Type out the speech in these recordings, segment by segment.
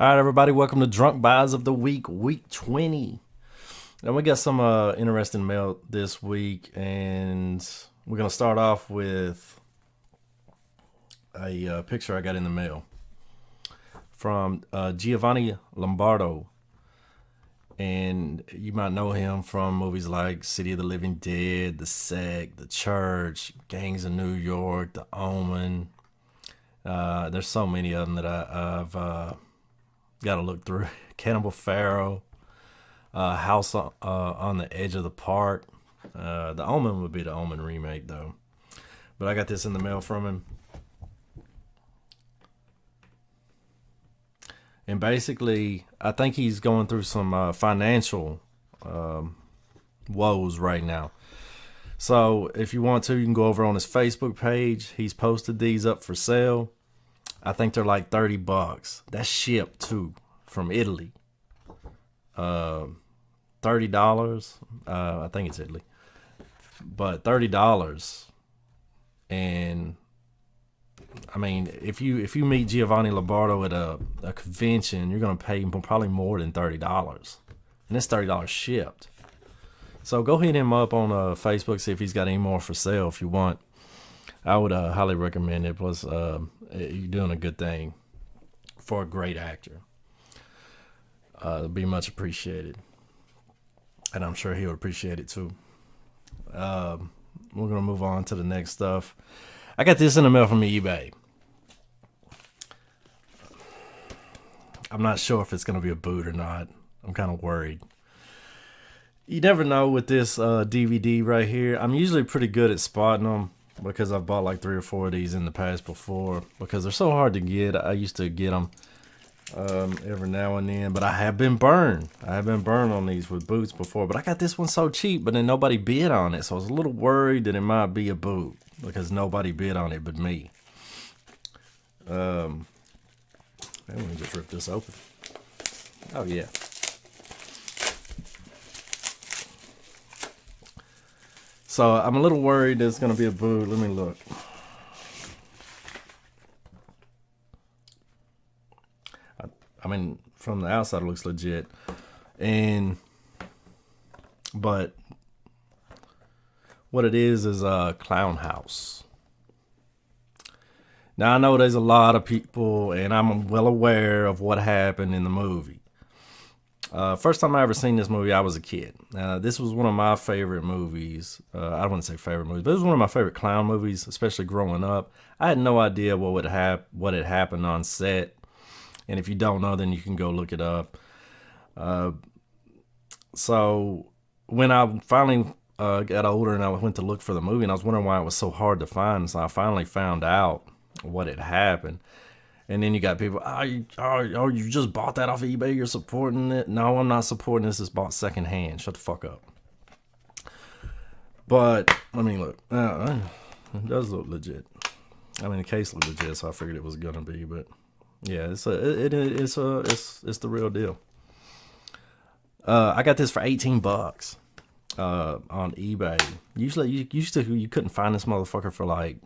All right, everybody, welcome to Drunk Buys of the Week, week 20. And we got some interesting mail this week, and we're going to start off with a picture I got in the mail from Giovanni Lombardo. And you might know him from movies like City of the Living Dead, The Sect, The Church, Gangs of New York, The Omen. There's so many of them that I've got to look through. Cannibal Pharaoh, House on the Edge of the Park. The Omen would be the Omen remake, though. But I got this in the mail from him. And basically, I think he's going through some financial woes right now. So if you want to, you can go over on his Facebook page. He's posted these up for sale. I think they're like $30. That's shipped too from Italy. $30. I think it's Italy, but $30. And I mean, if you meet Giovanni Lombardo at a convention, you're gonna pay probably more than $30, and it's $30 shipped. So go hit him up on Facebook, see if he's got any more for sale. If you want, I would highly recommend it. Plus, you're doing a good thing for a great actor. It'll be much appreciated, and I'm sure he'll appreciate it too. We're gonna move on to the next stuff. I got this in the mail from eBay. I'm not sure if it's gonna be a boot or not. I'm kind of worried. You never know with this DVD right here. I'm usually pretty good at spotting them because I've bought like 3 or 4 of these in the past before because they're so hard to get. I used to get them every now and then, but I have been burned. I have been burned on these with boots before, but I got this one so cheap, but then nobody bid on it, so I was a little worried that it might be a boot because nobody bid on it but me. Let me just rip this open. Oh yeah. So I'm a little worried there's going to be a boot. Let me look. I mean, from the outside it looks legit. But what it is a clown house. Now I know there's a lot of people, and I'm well aware of what happened in the movie. First time I ever seen this movie, I was a kid. This was one of my favorite movies. I wouldn't say favorite movies, but it was one of my favorite clown movies, especially growing up. I had no idea what had happened on set. And if you don't know, then you can go look it up. So when I finally got older and I went to look for the movie, and I was wondering why it was so hard to find, so I finally found out what had happened. And then you got people, you just bought that off of eBay, you're supporting it. No, I'm not supporting this. It's bought secondhand. Shut the fuck up. But, I mean, look. It does look legit. I mean, the case looked legit, so I figured it was going to be. But, yeah, it's the real deal. I got this for $18 on eBay. Usually, you couldn't find this motherfucker for, like,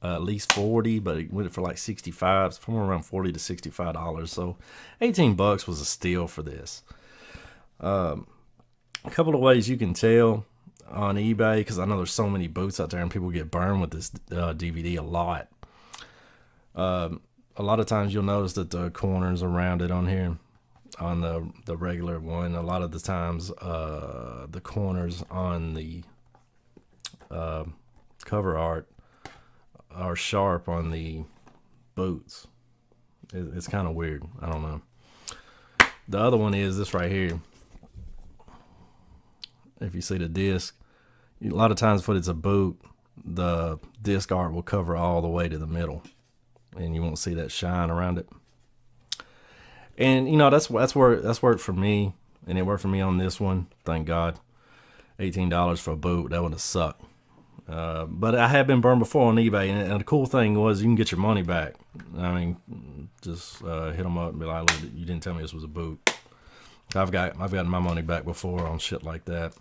at least 40, but it went for like 65, somewhere around $40 to $65. So $18 was a steal for this. A couple of ways you can tell on eBay, because I know there's so many boots out there and people get burned with this DVD a lot. A lot of times you'll notice that the corners are rounded on here on the regular one. A lot of the times the corners on the cover art are sharp on the boots. It's kind of weird. I don't know. The other one is this right here. If you see the disc, a lot of times when it's a boot, the disc art will cover all the way to the middle, and you won't see that shine around it. And you know that's worked for me, and it worked for me on this one. Thank God. $18 for a boot, that would have sucked. But I have been burned before on eBay, and the cool thing was you can get your money back. I mean, just hit them up and be like, "Look, you didn't tell me this was a boot." I've gotten my money back before on shit like that.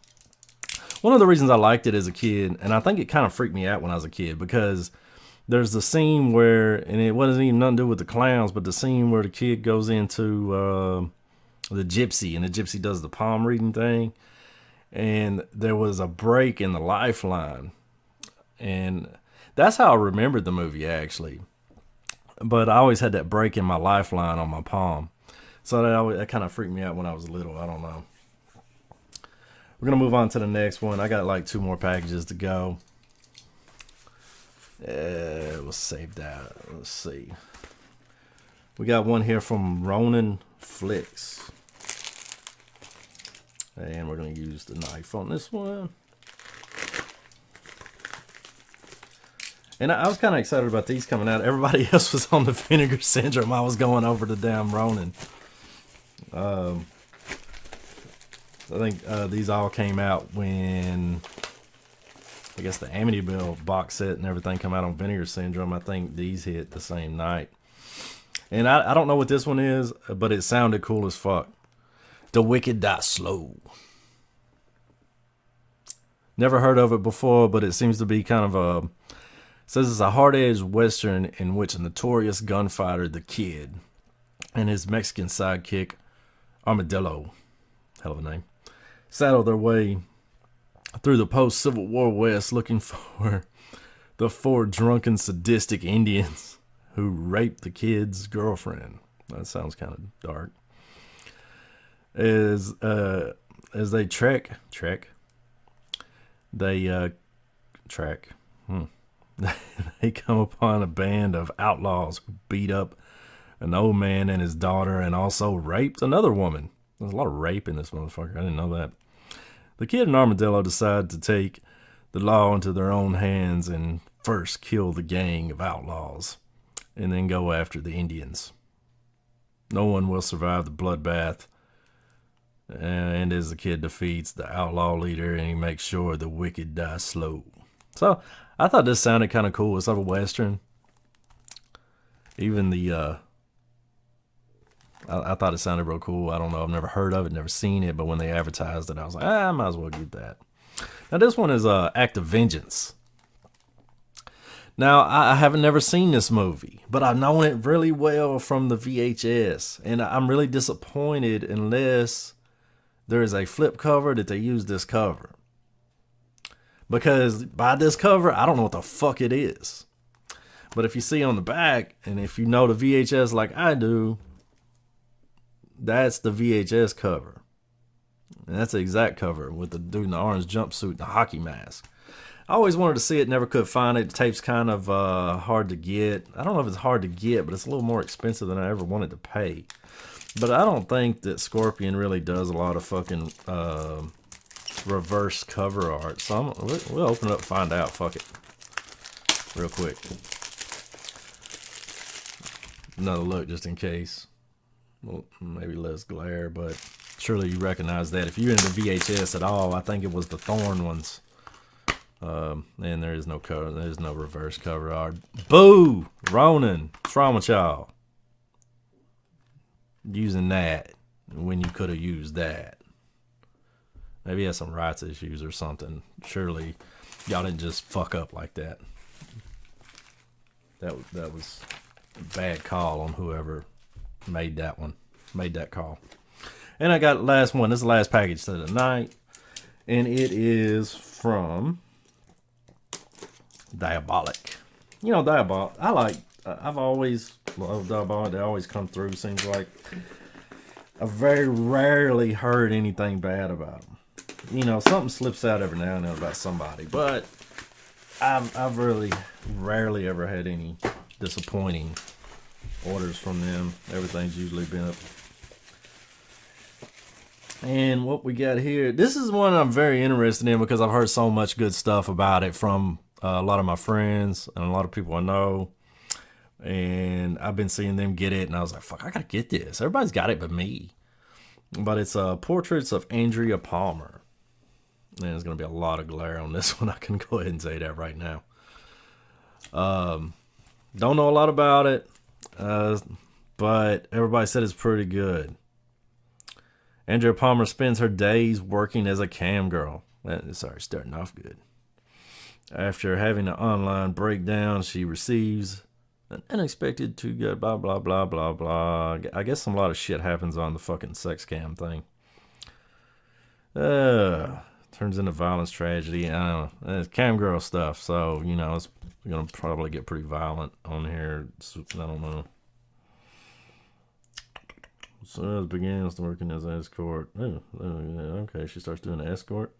One of the reasons I liked it as a kid, and I think it kind of freaked me out when I was a kid, because there's the scene where, and it wasn't even nothing to do with the clowns, but the scene where the kid goes into the gypsy, and the gypsy does the palm reading thing, and there was a break in the lifeline, and that's how I remembered the movie actually. But I always had that break in my lifeline on my palm, so that kind of freaked me out when I was little. I don't know. We're gonna move on to the next one. I got like 2 more packages to go. We'll save that. Let's see. We got one here from Ronan Flicks. And we're going to use the knife on this one. And I was kind of excited about these coming out. Everybody else was on the Vinegar Syndrome. I was going over the damn Ronin. I think these all came out when... I guess the Amityville box set and everything come out on Vinegar Syndrome. I think these hit the same night. And I don't know what this one is, but it sounded cool as fuck. The Wicked Die Slow. Never heard of it before, but it seems to be kind of a... It says it's a hard-edged western in which a notorious gunfighter, the Kid, and his Mexican sidekick, Armadillo, hell of a name, saddle their way through the post-Civil War West looking for the 4 drunken sadistic Indians who raped the Kid's girlfriend. That sounds kind of dark. As they they come upon a band of outlaws who beat up an old man and his daughter and also raped another woman. There's a lot of rape in this motherfucker. I didn't know that. The Kid and Armadillo decide to take the law into their own hands and first kill the gang of outlaws and then go after the Indians. No one will survive the bloodbath, and as the Kid defeats the outlaw leader and he makes sure the wicked die slow. So I thought this sounded kind of cool. It's like a western. Even the I thought it sounded real cool. I don't know. I've never heard of it, never seen it, but when they advertised it, I was like, I might as well get that. Now this one is Act of Vengeance. Now I haven't never seen this movie, but I've known it really well from the VHS, and I'm really disappointed unless there is a flip cover that they use this cover. Because by this cover, I don't know what the fuck it is. But if you see on the back, and if you know the VHS like I do, that's the VHS cover. And that's the exact cover with the dude in the orange jumpsuit and the hockey mask. I always wanted to see it, never could find it. The tape's kind of hard to get. I don't know if it's hard to get, but it's a little more expensive than I ever wanted to pay. But I don't think that Scorpion really does a lot of fucking reverse cover art. So we'll open it up and find out. Fuck it. Real quick. Another look just in case. Well, maybe less glare, but surely you recognize that. If you're into VHS at all, I think it was the Thorn ones. And there is no cover. There is no reverse cover art. Boo! Ronin. What's wrong with y'all? Using that when you could have used that. Maybe he has some rights issues or something. Surely y'all didn't just fuck up like that. That was a bad call on whoever made that one. Made that call. And I got the last one. This is the last package to the night. And it is from Diabolic. You know, Diabolic. I've always loved Diabolic. They always come through. Seems like I've very rarely heard anything bad about them. You know, something slips out every now and then about somebody, but I've really rarely ever had any disappointing orders from them. Everything's usually been up. And what we got here, this is one I'm very interested in because I've heard so much good stuff about it from a lot of my friends and a lot of people I know. And I've been seeing them get it, and I was like, fuck, I gotta get this. Everybody's got it but me. But it's Portraits of Andrea Palmer. And there's going to be a lot of glare on this one. I can go ahead and say that right now. Don't know a lot about it, but everybody said it's pretty good. Andrea Palmer spends her days working as a cam girl. It's already starting off good. After having an online breakdown, she receives an unexpected to get blah, blah, blah, blah, blah. I guess a lot of shit happens on the fucking sex cam thing. Turns into violence, tragedy. I don't know. It's cam girl stuff, so, you know, it's going to probably get pretty violent on here. I don't know. So begins working as an escort. Okay, she starts doing an escort.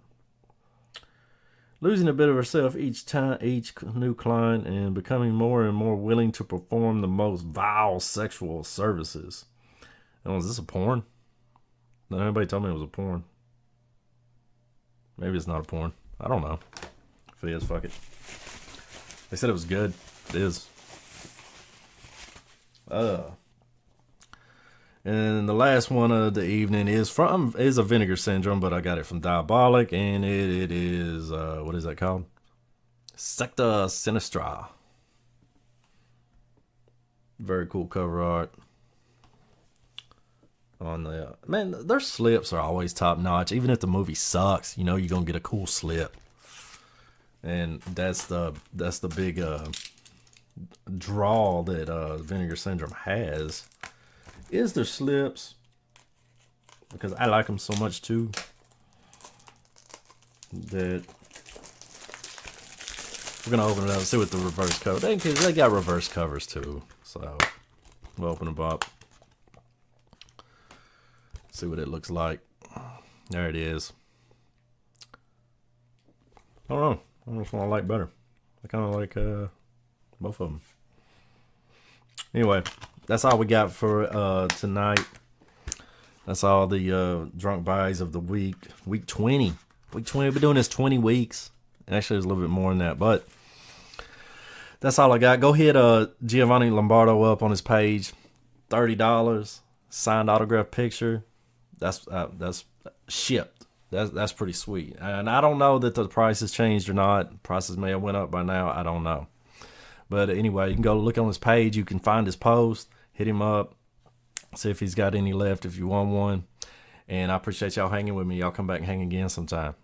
Losing a bit of herself each new client and becoming more and more willing to perform the most vile sexual services. And was this a porn? No, nobody told me it was a porn. Maybe it's not a porn. I don't know. If it is, fuck it. They said it was good. It is. And the last one of the evening is a Vinegar Syndrome, but I got it from Diabolic, and it is what is that called? Secta Sinistra. Very cool cover art. On the man, their slips are always top notch. Even if the movie sucks, you know you're gonna get a cool slip, and that's the big draw that Vinegar Syndrome has. Is their slips, because I like them so much too, that we're gonna open it up and see what the reverse cover. They got reverse covers too, so we'll open them up, see what it looks like. There it is. I don't know which one I like better. I kind of like both of them. Anyway, that's all we got for tonight. That's all the drunk buys of the week. Week 20. Week 20. We've been doing this 20 weeks. Actually, there's a little bit more than that, but that's all I got. Go hit Giovanni Lombardo up on his page. $30. Signed autograph picture. That's shipped. That's pretty sweet. And I don't know that the price has changed or not. Prices may have went up by now. I don't know. But anyway, you can go look on his page. You can find his post. Hit him up. See if he's got any left if you want one. And I appreciate y'all hanging with me. Y'all come back and hang again sometime.